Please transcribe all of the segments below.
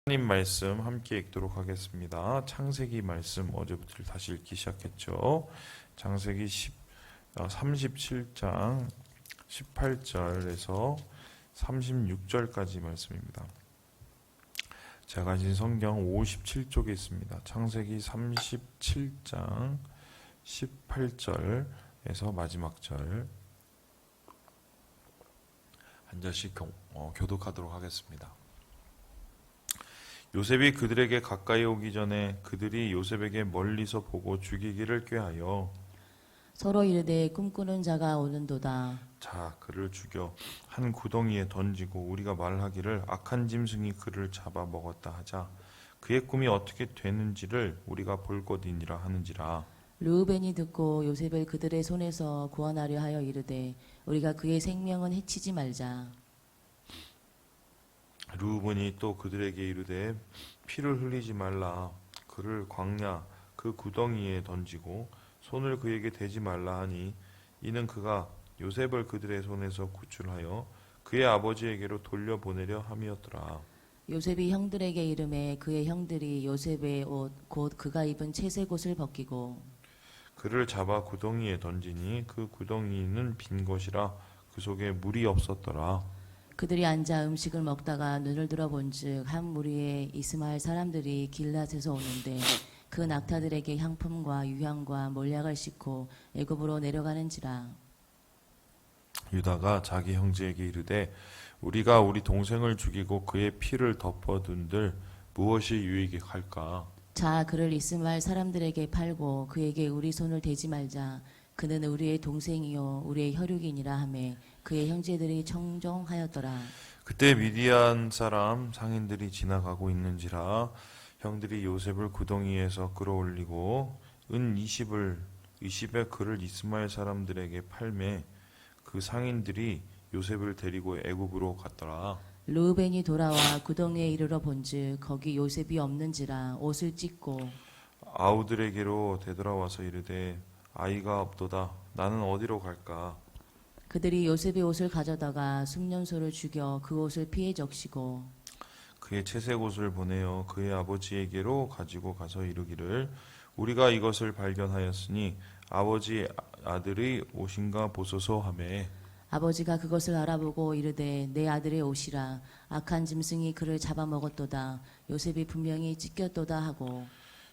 하나님 말씀 함께 읽도록 하겠습니다. 창세기 말씀 어제부터 다시 읽기 시작했죠. 창세기 37장 18절에서 36절까지 말씀입니다. 제가 가진 성경 57쪽에 있습니다. 창세기 37장 18절에서 마지막 절 한 절씩 교독하도록 하겠습니다. 요셉이 그들에게 가까이 오기 전에 그들이 요셉에게 멀리서 보고 죽이기를 꾀하여 서로 이르되 꿈꾸는 자가 오는도다. 자 그를 죽여 한 구덩이에 던지고 우리가 말하기를 악한 짐승이 그를 잡아 먹었다 하자. 그의 꿈이 어떻게 되는지를 우리가 볼 것이니라 하는지라. 르우벤이 듣고 요셉을 그들의 손에서 구원하려 하여 이르되 우리가 그의 생명은 해치지 말자. 르우벤이 또 그들에게 이르되 피를 흘리지 말라. 그를 광야 그 구덩이에 던지고 손을 그에게 대지 말라 하니 이는 그가 요셉을 그들의 손에서 구출하여 그의 아버지에게로 돌려보내려 함이었더라. 요셉이 형들에게 이르매 그의 형들이 요셉의 옷 곧 그가 입은 채색 옷을 벗기고 그를 잡아 구덩이에 던지니 그 구덩이는 빈 것이라 그 속에 물이 없었더라. 그들이 앉아 음식을 먹다가 눈을 들어 본즉 한 무리의 이스마엘 사람들이 길앗에서 오는데 그 낙타들에게 향품과 유향과 몰약을 싣고 애굽으로 내려가는지라. 유다가 자기 형제에게 이르되 우리가 우리 동생을 죽이고 그의 피를 덮어둔들 무엇이 유익할까? 자 그를 이스마엘 사람들에게 팔고 그에게 우리 손을 대지 말자. 그는 우리의 동생이요 우리의 혈육이니라 하매 그의 형제들이 청종하였더라. 그때 미디안 사람 상인들이 지나가고 있는지라 형들이 요셉을 구덩이에서 끌어올리고 은 20에 그를 이스마엘 사람들에게 팔매 그 상인들이 요셉을 데리고 애굽으로 갔더라. 르우벤이 돌아와 구덩이에 이르러 본즉 거기 요셉이 없는지라 옷을 찢고 아우들에게로 되돌아와서 이르되 아이가 없도다. 나는 어디로 갈까? 그들이 요셉의 옷을 가져다가 숙련소를 죽여 그 옷을 피해 적시고 그의 채색 옷을 보내어 그의 아버지에게로 가지고 가서 이르기를 우리가 이것을 발견하였으니 아버지 아들의 옷인가 보소서 하매 아버지가 그것을 알아보고 이르되 내 아들의 옷이라 악한 짐승이 그를 잡아먹었도다. 요셉이 분명히 찢겼도다 하고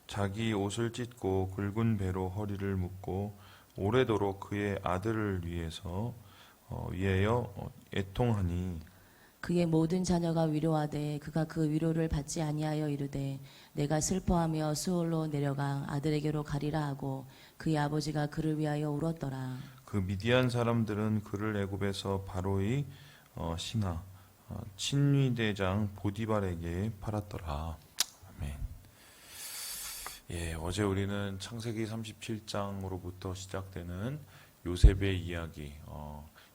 자기 옷을 찢고 굵은 배로 허리를 묶고 오래도록 그의 아들을 위하여 애통하니 그의 모든 자녀가 위로하되 그가 그 위로를 받지 아니하여 이르되 내가 슬퍼하며 수월로 내려가 아들에게로 가리라 하고 그의 아버지가 그를 위하여 울었더라. 그 미디안 사람들은 그를 애굽에서 바로의 신하 친위대장 보디발에게 팔았더라. 아멘. 예, 어제 우리는 창세기 37장으로부터 시작되는 요셉의 이야기,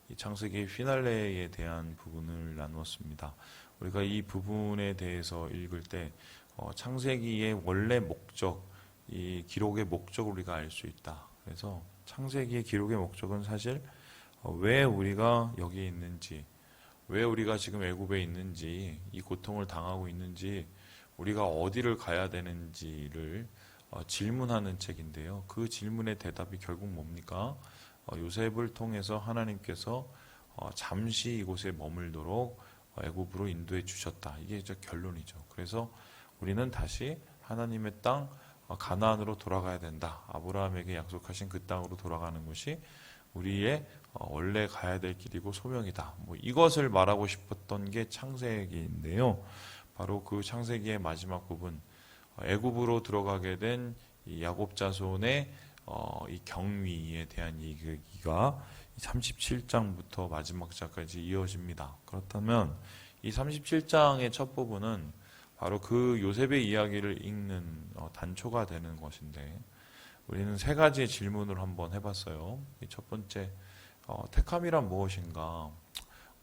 이 창세기 피날레에 대한 부분을 나누었습니다. 우리가 이 부분에 대해서 읽을 때 창세기의 원래 목적, 이 기록의 목적을 우리가 알 수 있다. 그래서 창세기의 기록의 목적은 사실 왜 우리가 여기 있는지, 왜 우리가 지금 애굽에 있는지, 이 고통을 당하고 있는지, 우리가 어디를 가야 되는지를 질문하는 책인데요. 그 질문의 대답이 결국 뭡니까? 요셉을 통해서 하나님께서 잠시 이곳에 머물도록 애굽으로 인도해 주셨다. 이게 이제 결론이죠. 그래서 우리는 다시 하나님의 땅 가나안으로 돌아가야 된다. 아브라함에게 약속하신 그 땅으로 돌아가는 것이 우리의 원래 가야 될 길이고 소명이다. 이것을 말하고 싶었던 게 창세기인데요. 바로 그 창세기의 마지막 부분, 애굽으로 들어가게 된 이 야곱 자손의 이 경위에 대한 얘기가 37장부터 마지막 장까지 이어집니다. 그렇다면 이 37장의 첫 부분은 바로 그 요셉의 이야기를 읽는 단초가 되는 것인데 우리는 세 가지의 질문을 한번 해봤어요. 첫 번째, 택함이란 무엇인가?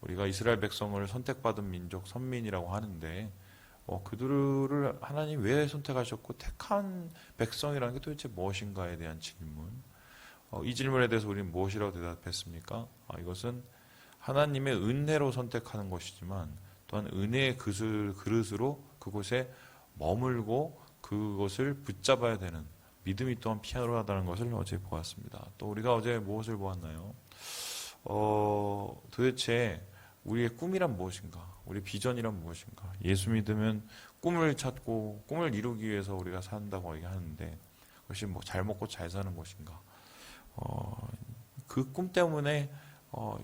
우리가 이스라엘 백성을 선택받은 민족, 선민이라고 하는데 그들을 하나님 왜 선택하셨고 택한 백성이라는 게 도대체 무엇인가에 대한 질문. 이 질문에 대해서 우리는 무엇이라고 대답했습니까? 이것은 하나님의 은혜로 선택하는 것이지만 또 또한 은혜의 그릇으로 그곳에 머물고 그것을 붙잡아야 되는 믿음이 또한 필요하다는 것을 어제 보았습니다. 또 우리가 어제 무엇을 보았나요? 도대체 우리의 꿈이란 무엇인가? 우리 비전이란 무엇인가? 예수 믿으면 꿈을 찾고 꿈을 이루기 위해서 우리가 산다고 얘기하는데 그것이 뭐 잘 먹고 잘 사는 것인가? 그 꿈 때문에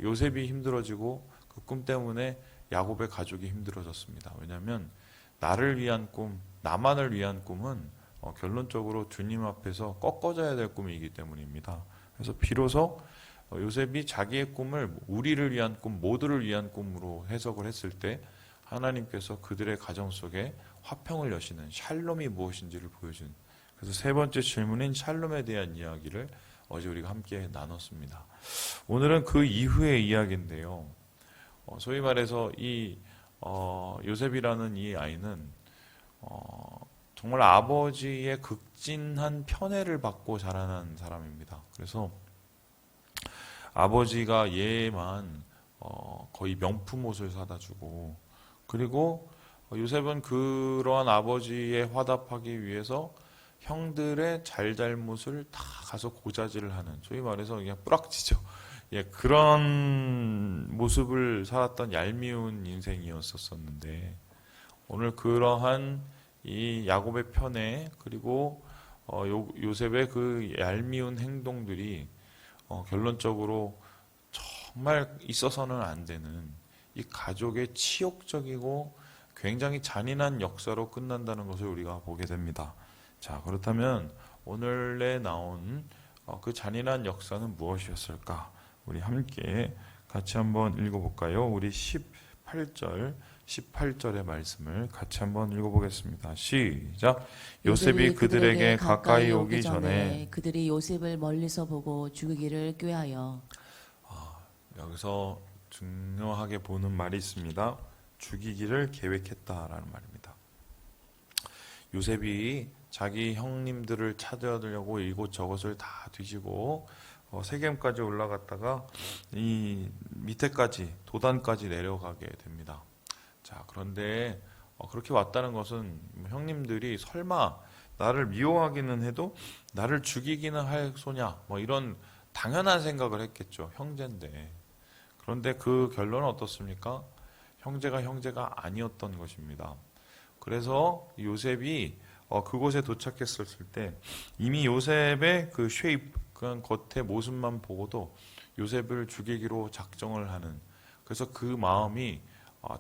요셉이 힘들어지고 그 꿈 때문에 야곱의 가족이 힘들어졌습니다. 왜냐하면 나를 위한 꿈, 나만을 위한 꿈은 결론적으로 주님 앞에서 꺾어져야 될 꿈이기 때문입니다. 그래서 비로소 요셉이 자기의 꿈을 우리를 위한 꿈, 모두를 위한 꿈으로 해석을 했을 때 하나님께서 그들의 가정 속에 화평을 여시는 샬롬이 무엇인지를 보여준, 그래서 세 번째 질문인 샬롬에 대한 이야기를 어제 우리가 함께 나눴습니다. 오늘은 그 이후의 이야기인데요. 소위 말해서 이 요셉이라는 이 아이는 정말 아버지의 극진한 편애를 받고 자라난 사람입니다. 그래서 아버지가 얘만 거의 명품 옷을 사다 주고, 그리고 요셉은 그러한 아버지에 화답하기 위해서 형들의 잘잘못을 다 가서 고자질을 하는, 소위 말해서 그냥 뿌락치죠. 예, 그런 모습을 살았던 얄미운 인생이었었는데, 오늘 그러한 이 야곱의 편애, 그리고 요셉의 그 얄미운 행동들이 결론적으로 정말 있어서는 안 되는 이 가족의 치욕적이고 굉장히 잔인한 역사로 끝난다는 것을 우리가 보게 됩니다. 자, 그렇다면 오늘에 나온 그 잔인한 역사는 무엇이었을까? 우리 함께 같이 한번 읽어볼까요? 우리 18절의 말씀을 같이 한번 읽어보겠습니다. 시작. 요셉이 그들에게 가까이 오기 전에 그들이 요셉을 멀리서 보고 죽이기를 꾀하여. 여기서 중요하게 보는 말이 있습니다. 죽이기를 계획했다라는 말입니다. 요셉이 자기 형님들을 찾아내려고 이곳저곳을 다 뒤지고 세겜까지 올라갔다가 이 밑에까지 도단까지 내려가게 됩니다. 자, 그런데 그렇게 왔다는 것은 형님들이 설마 나를 미워하기는 해도 나를 죽이기는 할 소냐, 뭐 이런 당연한 생각을 했겠죠. 형제인데. 그런데 그 결론은 어떻습니까? 형제가 아니었던 것입니다. 그래서 요셉이 그곳에 도착했을 때 이미 요셉의 그 쉐입, 그냥 겉의 모습만 보고도 요셉을 죽이기로 작정을 하는, 그래서 그 마음이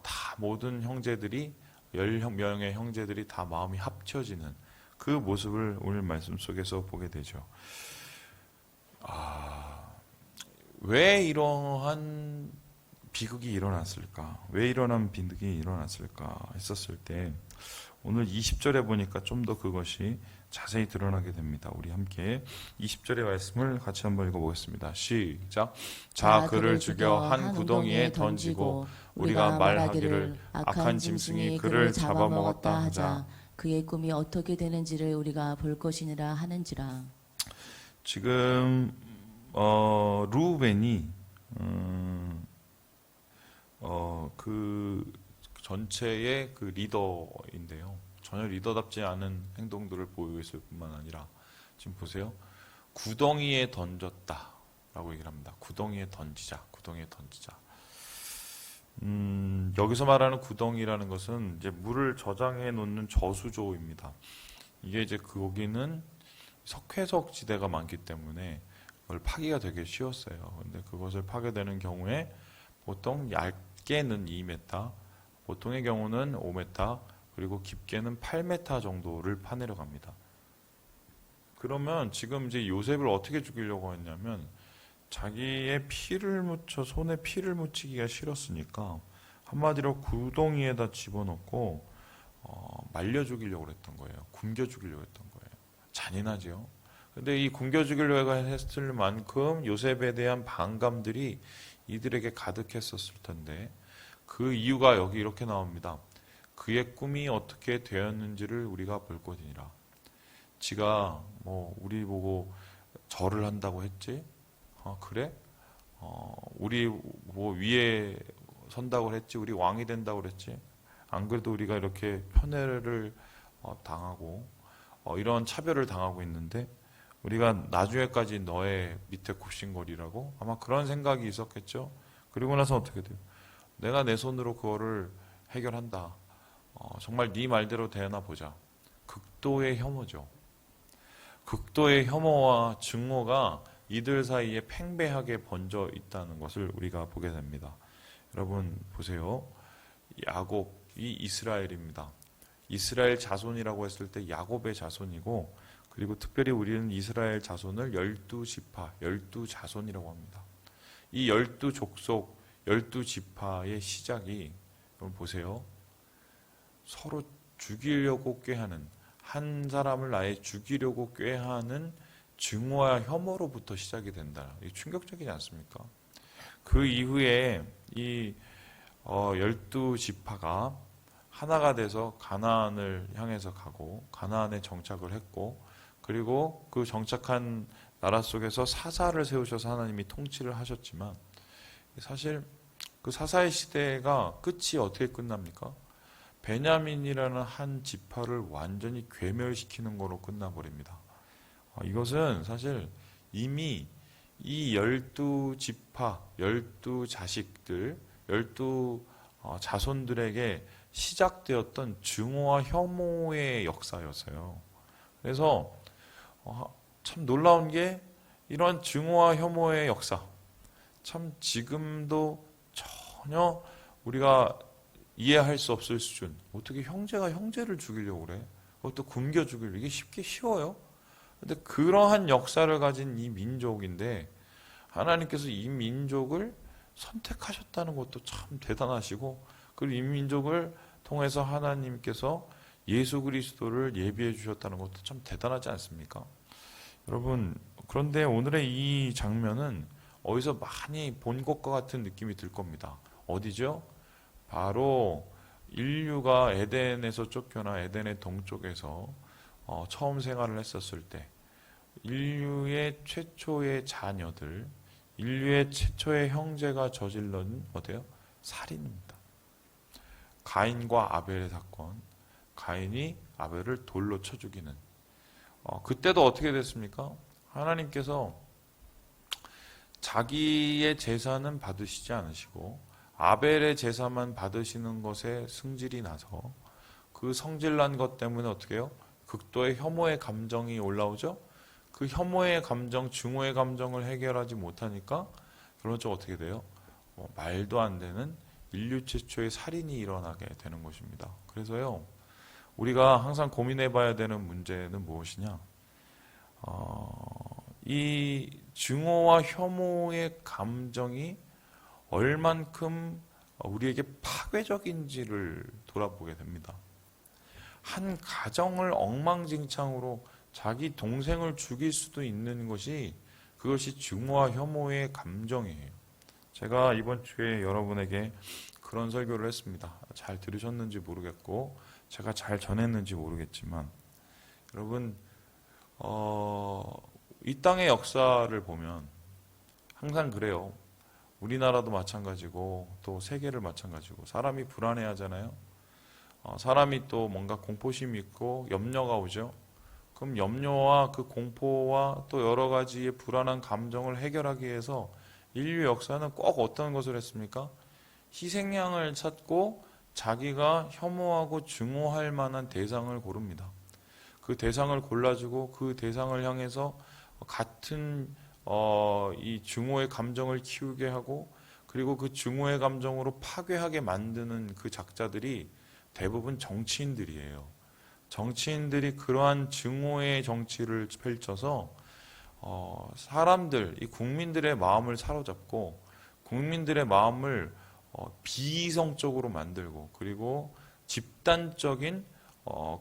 다 모든 형제들이 10명의 형제들이 다 마음이 합쳐지는 그 모습을 오늘 말씀 속에서 보게 되죠. 왜 이러한 비극이 일어났을까? 왜 이러한 비극이 일어났을까? 했었을 때 오늘 20절에 보니까 좀 더 그것이 자세히 드러나게 됩니다. 우리 함께 20절의 말씀을 같이 한번 읽어보겠습니다. 시작. 자, 그를 죽여 한 구덩이에 던지고 우리가 말하기를 악한 짐승이 그를 잡아먹었다 하자. 그의 꿈이 어떻게 되는지를 우리가 볼 것이니라 하는지라. 지금 루벤이 그 전체의 그 리더인데요. 전혀 리더답지 않은 행동들을 보이고 있을 뿐만 아니라 지금 보세요. 구덩이에 던졌다라고 얘기를 합니다. 구덩이에 던지자. 여기서 말하는 구덩이라는 것은 이제 물을 저장해 놓는 저수조입니다. 이게 이제 거기는 석회석 지대가 많기 때문에 그걸 파기가 되게 쉬웠어요. 근데 그것을 파괴되는 경우에 보통 얇게는 2m, 보통의 경우는 5m, 그리고 깊게는 8m 정도를 파내려갑니다. 그러면 지금 이제 요셉을 어떻게 죽이려고 했냐면 자기의 피를 묻혀 손에 피를 묻히기가 싫었으니까 한마디로 구덩이에다 집어넣고 말려 죽이려고 했던 거예요. 굶겨 죽이려고 했던 거예요. 잔인하죠. 근데 이 굶겨 죽이려고 했을 만큼 요셉에 대한 반감들이 이들에게 가득했었을 텐데 그 이유가 여기 이렇게 나옵니다. 그의 꿈이 어떻게 되었는지를 우리가 볼 것이니라. 지가 뭐 우리 보고 절을 한다고 했지? 그래? 우리 뭐 위에 선다고 했지, 우리 왕이 된다고 그랬지, 안 그래도 우리가 이렇게 편애를 당하고 이런 차별을 당하고 있는데 우리가 나중에까지 너의 밑에 굽신거리라고 아마 그런 생각이 있었겠죠. 그리고 나서 어떻게 돼요? 내가 내 손으로 그거를 해결한다. 정말 네 말대로 되나 보자. 극도의 혐오죠. 극도의 혐오와 증오가 이들 사이에 팽배하게 번져 있다는 것을 우리가 보게 됩니다. 여러분 보세요. 야곱이 이스라엘입니다. 이스라엘 자손이라고 했을 때 야곱의 자손이고, 그리고 특별히 우리는 이스라엘 자손을 12지파, 12자손이라고 합니다. 이 12족속, 12지파의 시작이, 여러분 보세요. 서로 죽이려고 꾀하는, 한 사람을 아예 죽이려고 꾀하는 증오와 혐오로부터 시작이 된다. 이게 충격적이지 않습니까? 그 이후에 이 12지파가 하나가 돼서 가나안을 향해서 가고 가나안에 정착을 했고, 그리고 그 정착한 나라 속에서 사사를 세우셔서 하나님이 통치를 하셨지만, 사실 그 사사의 시대가 끝이 어떻게 끝납니까? 베냐민이라는 한 지파를 완전히 괴멸시키는 거로 끝나버립니다. 이것은 사실 이미 이 12지파, 12자식들, 12자손들에게 시작되었던 증오와 혐오의 역사였어요. 그래서 참 놀라운 게, 이러한 증오와 혐오의 역사, 참 지금도 전혀 우리가 이해할 수 없을 수준. 어떻게 형제가 형제를 죽이려고 그래? 그것도 굶겨 죽이려고. 이게 쉬워요? 근데 그러한 역사를 가진 이 민족인데 하나님께서 이 민족을 선택하셨다는 것도 참 대단하시고, 그리고 이 민족을 통해서 하나님께서 예수 그리스도를 예비해 주셨다는 것도 참 대단하지 않습니까? 여러분, 그런데 오늘의 이 장면은 어디서 많이 본 것과 같은 느낌이 들 겁니다. 어디죠? 바로 인류가 에덴에서 쫓겨나 에덴의 동쪽에서 처음 생활을 했었을 때 인류의 최초의 자녀들, 인류의 최초의 형제가 저질른 어때요? 살인입니다. 가인과 아벨의 사건. 가인이 아벨을 돌로 쳐 죽이는. 그때도 어떻게 됐습니까? 하나님께서 자기의 제사는 받으시지 않으시고 아벨의 제사만 받으시는 것에 승질이 나서, 그 성질난 것 때문에 어떻게 해요? 극도의 혐오의 감정이 올라오죠. 그 혐오의 감정, 증오의 감정을 해결하지 못하니까 결론적으로 어떻게 돼요? 말도 안 되는 인류 최초의 살인이 일어나게 되는 것입니다. 그래서요, 우리가 항상 고민해 봐야 되는 문제는 무엇이냐? 이 증오와 혐오의 감정이 얼만큼 우리에게 파괴적인지를 돌아보게 됩니다. 한 가정을 엉망진창으로 자기 동생을 죽일 수도 있는 것이, 그것이 증오와 혐오의 감정이에요. 제가 이번 주에 여러분에게 그런 설교를 했습니다. 잘 들으셨는지 모르겠고 제가 잘 전했는지 모르겠지만, 여러분 이 땅의 역사를 보면 항상 그래요. 우리나라도 마찬가지고 또 세계를 마찬가지고 사람이 불안해하잖아요. 사람이 또 뭔가 공포심이 있고 염려가 오죠. 그럼 염려와 그 공포와 또 여러 가지의 불안한 감정을 해결하기 위해서 인류 역사는 꼭 어떤 것을 했습니까? 희생양을 찾고 자기가 혐오하고 증오할 만한 대상을 고릅니다. 그 대상을 골라주고 그 대상을 향해서 같은 이 증오의 감정을 키우게 하고, 그리고 그 증오의 감정으로 파괴하게 만드는 그 작자들이 대부분 정치인들이에요. 정치인들이 그러한 증오의 정치를 펼쳐서 사람들, 이 국민들의 마음을 사로잡고 국민들의 마음을 비이성적으로 만들고, 그리고 집단적인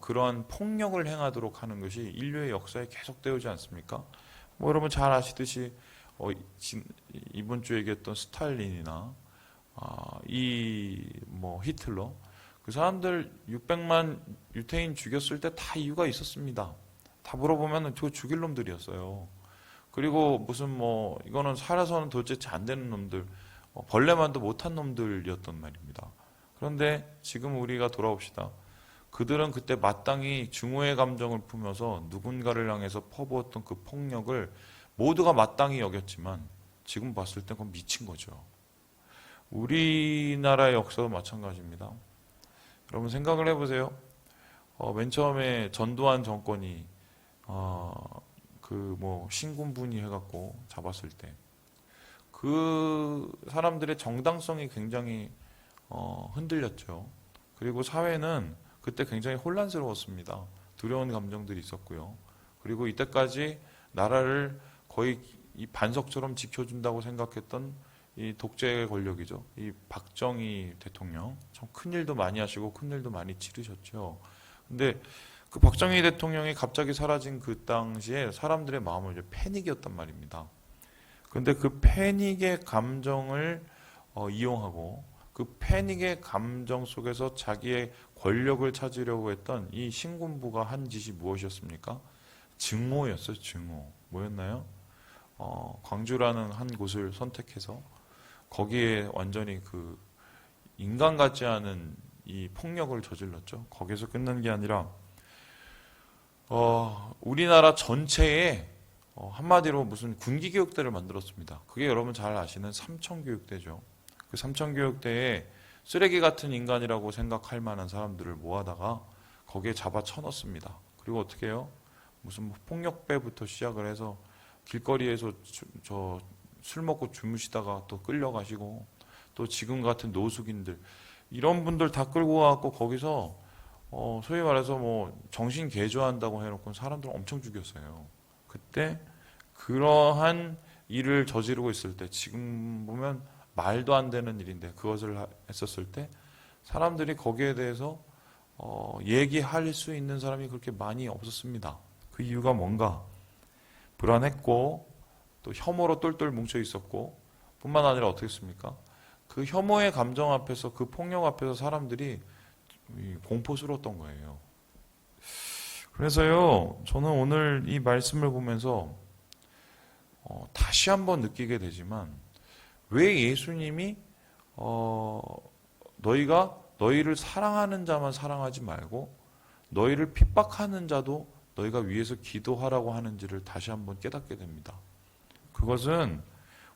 그러한 폭력을 행하도록 하는 것이 인류의 역사에 계속되어오지 않습니까? 여러분 잘 아시듯이 이번 주에 얘기했던 스탈린이나 히틀러, 그 사람들 600만 유태인 죽였을 때 다 이유가 있었습니다. 다 물어보면 저 죽일 놈들이었어요. 그리고 무슨 이거는 살아서는 도대체 안 되는 놈들, 벌레만도 못한 놈들이었던 말입니다. 그런데 지금 우리가 돌아옵시다. 그들은 그때 마땅히 증오의 감정을 품어서 누군가를 향해서 퍼부었던 그 폭력을 모두가 마땅히 여겼지만 지금 봤을 때 그건 미친 거죠. 우리나라의 역사도 마찬가지입니다. 여러분 생각을 해보세요. 맨 처음에 전두환 정권이 신군분이 해갖고 잡았을 때 그 사람들의 정당성이 굉장히 흔들렸죠. 그리고 사회는 그때 굉장히 혼란스러웠습니다. 두려운 감정들이 있었고요. 그리고 이때까지 나라를 거의 이 반석처럼 지켜준다고 생각했던 이 독재 권력이죠. 이 박정희 대통령 참 큰일도 많이 하시고 큰일도 많이 치르셨죠. 근데 그 박정희 대통령이 갑자기 사라진 그 당시에 사람들의 마음은 이제 패닉이었단 말입니다. 근데 그 패닉의 감정을 이용하고 그 패닉의 감정 속에서 자기의 권력을 찾으려고 했던 이 신군부가 한 짓이 무엇이었습니까? 증오였어요. 증오. 뭐였나요? 광주라는 한 곳을 선택해서 거기에 완전히 그 인간 같지 않은 이 폭력을 저질렀죠. 거기서 끝난 게 아니라 우리나라 전체에 한마디로 무슨 군기교육대를 만들었습니다. 그게 여러분 잘 아시는 삼천교육대죠. 그 삼천교육대에 쓰레기 같은 인간이라고 생각할 만한 사람들을 모아다가 거기에 잡아 쳐넣습니다. 그리고 어떻게 해요? 무슨 폭력배부터 시작을 해서 길거리에서 술 먹고 주무시다가 또 끌려가시고 또 지금 같은 노숙인들 이런 분들 다 끌고 와갖고 거기서 소위 말해서 뭐 정신 개조한다고 해놓고 사람들 엄청 죽였어요. 그때 그러한 일을 저지르고 있을 때 지금 보면 말도 안 되는 일인데 그것을 했었을 때 사람들이 거기에 대해서 얘기할 수 있는 사람이 그렇게 많이 없었습니다. 그 이유가 뭔가? 불안했고 또 혐오로 똘똘 뭉쳐 있었고 뿐만 아니라 어떻게 했습니까? 그 혐오의 감정 앞에서 그 폭력 앞에서 사람들이 공포스러웠던 거예요. 그래서요, 저는 오늘 이 말씀을 보면서 다시 한번 느끼게 되지만 왜 예수님이 너희가 너희를 사랑하는 자만 사랑하지 말고 너희를 핍박하는 자도 너희가 위해서 기도하라고 하는지를 다시 한번 깨닫게 됩니다. 그것은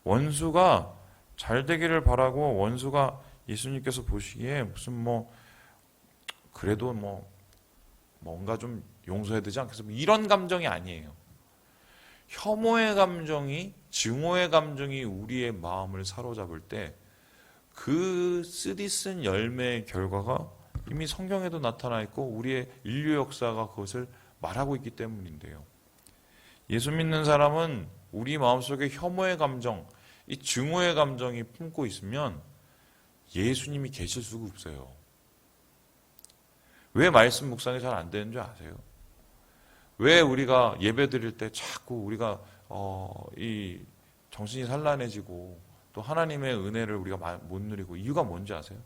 원수가 잘 되기를 바라고 원수가 예수님께서 보시기에 무슨 그래도 뭔가 좀 용서해야 되지 않겠어? 이런 감정이 아니에요. 혐오의 감정이, 증오의 감정이 우리의 마음을 사로잡을 때 그 쓰디쓴 열매의 결과가 이미 성경에도 나타나 있고 우리의 인류 역사가 그것을 말하고 있기 때문인데요. 예수 믿는 사람은 우리 마음속에 혐오의 감정, 이 증오의 감정이 품고 있으면 예수님이 계실 수가 없어요. 왜 말씀 묵상이 잘 안 되는 줄 아세요? 왜 우리가 예배 드릴 때 자꾸 우리가 이 정신이 산란해지고 또 하나님의 은혜를 우리가 못 누리고 이유가 뭔지 아세요?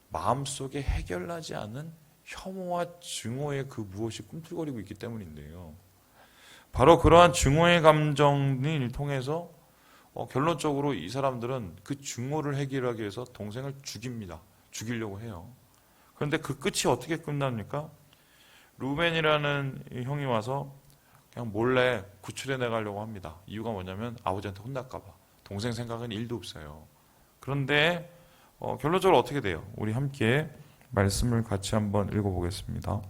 마음속에 해결나지 않은 혐오와 증오의 그 무엇이 꿈틀거리고 있기 때문인데요. 바로 그러한 증오의 감정을 통해서 결론적으로 이 사람들은 그 증오를 해결하기 위해서 동생을 죽입니다. 죽이려고 해요. 그런데 그 끝이 어떻게 끝납니까? 루벤이라는 형이 와서 그냥 몰래 구출해 나가려고 합니다. 이유가 뭐냐면 아버지한테 혼날까 봐. 동생 생각은 1도 없어요. 그런데 결론적으로 어떻게 돼요? 우리 함께 말씀을 같이 한번 읽어보겠습니다.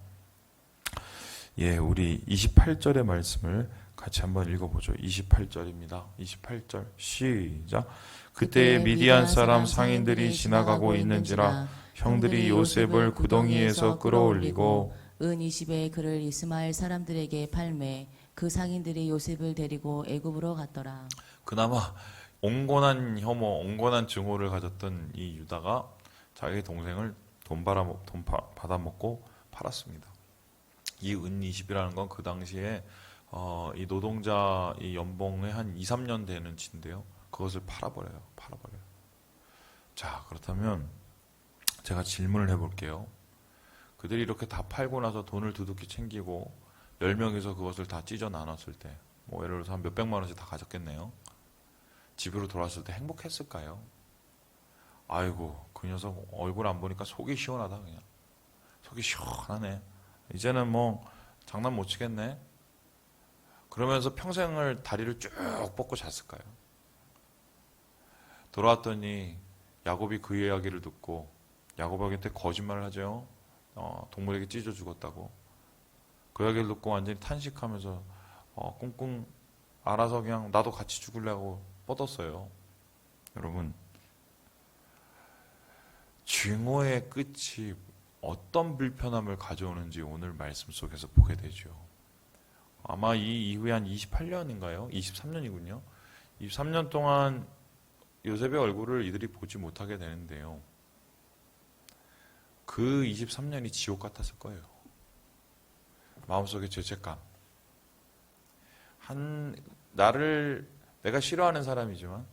예, 우리 28절의 말씀을 같이 한번 읽어보죠. 28절입니다. 28절 시작. 그때에 미디안 사람 상인들이 지나가고 있는지라 형들이 요셉을 구덩이에서 끌어올리고 은 20에 그를 이스마엘 사람들에게 팔매 그 상인들이 요셉을 데리고 애굽으로 갔더라. 그나마 온건한 혐오, 온건한 증오를 가졌던 이 유다가 자기 동생을 돈 받아먹고 팔았습니다. 이 은 20이라는 건 그 당시에 이 노동자 이 연봉의 한 2, 3년 되는 치인데요. 그것을 팔아버려요. 자, 그렇다면 제가 질문을 해볼게요. 그들이 이렇게 다 팔고 나서 돈을 두둑히 챙기고 10명이서 그것을 다 찢어 나눴을 때 예를 들어서 한 몇백만 원씩 다 가졌겠네요. 집으로 돌아왔을 때 행복했을까요? 아이고 그 녀석 얼굴 안 보니까 속이 시원하다. 그냥 속이 시원하네. 이제는 뭐 장난 못 치겠네. 그러면서 평생을 다리를 쭉 뻗고 잤을까요? 돌아왔더니 야곱이 그 이야기를 듣고 야곱에게 거짓말을 하죠. 동물에게 찢어 죽었다고. 그 이야기를 듣고 완전히 탄식하면서 꿍꿍 알아서 그냥 나도 같이 죽으려고 뻗었어요. 여러분, 증오의 끝이 어떤 불편함을 가져오는지 오늘 말씀 속에서 보게 되죠. 아마 이 이후에 한 28년인가요? 23년이군요. 23년 동안 요셉의 얼굴을 이들이 보지 못하게 되는데요. 그 23년이 지옥 같았을 거예요. 마음속에 죄책감. 내가 싫어하는 사람이지만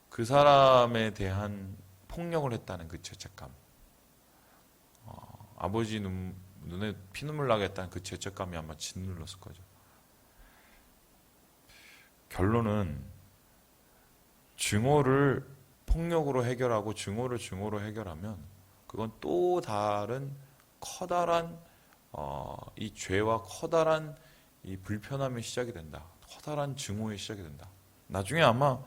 그 사람에 대한 폭력을 했다는 그 죄책감. 아버지 눈에 피눈물 나게 했다는 그 죄책감이 아마 짓눌렀을 거죠. 결론은 증오를 폭력으로 해결하고 증오로 해결하면 그건 또 다른 커다란 이 죄와 커다란 이 불편함의 시작이 된다. 커다란 증오의 시작이 된다. 나중에 아마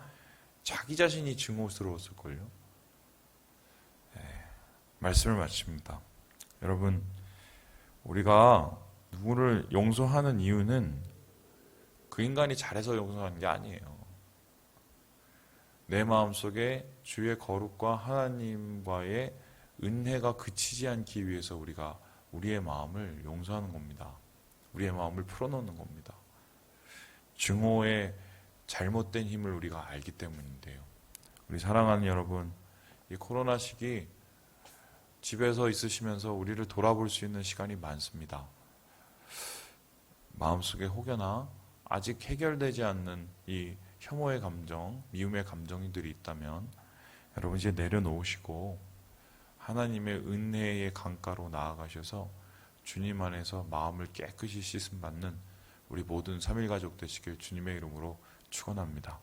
자기 자신이 증오스러웠을걸요. 말씀을 마칩니다. 여러분, 우리가 누구를 용서하는 이유는 그 인간이 잘해서 용서하는 게 아니에요. 내 마음속에 주의 거룩과 하나님과의 은혜가 그치지 않기 위해서 우리가 우리의 마음을 용서하는 겁니다. 우리의 마음을 풀어놓는 겁니다. 증오의 잘못된 힘을 우리가 알기 때문인데요. 우리 사랑하는 여러분, 이 코로나 시기 집에서 있으시면서 우리를 돌아볼 수 있는 시간이 많습니다. 마음속에 혹여나 아직 해결되지 않는 이 혐오의 감정, 미움의 감정들이 있다면 여러분 이제 내려놓으시고 하나님의 은혜의 강가로 나아가셔서 주님 안에서 마음을 깨끗이 씻음 받는 우리 모든 3일 가족 되시길 주님의 이름으로 축원합니다.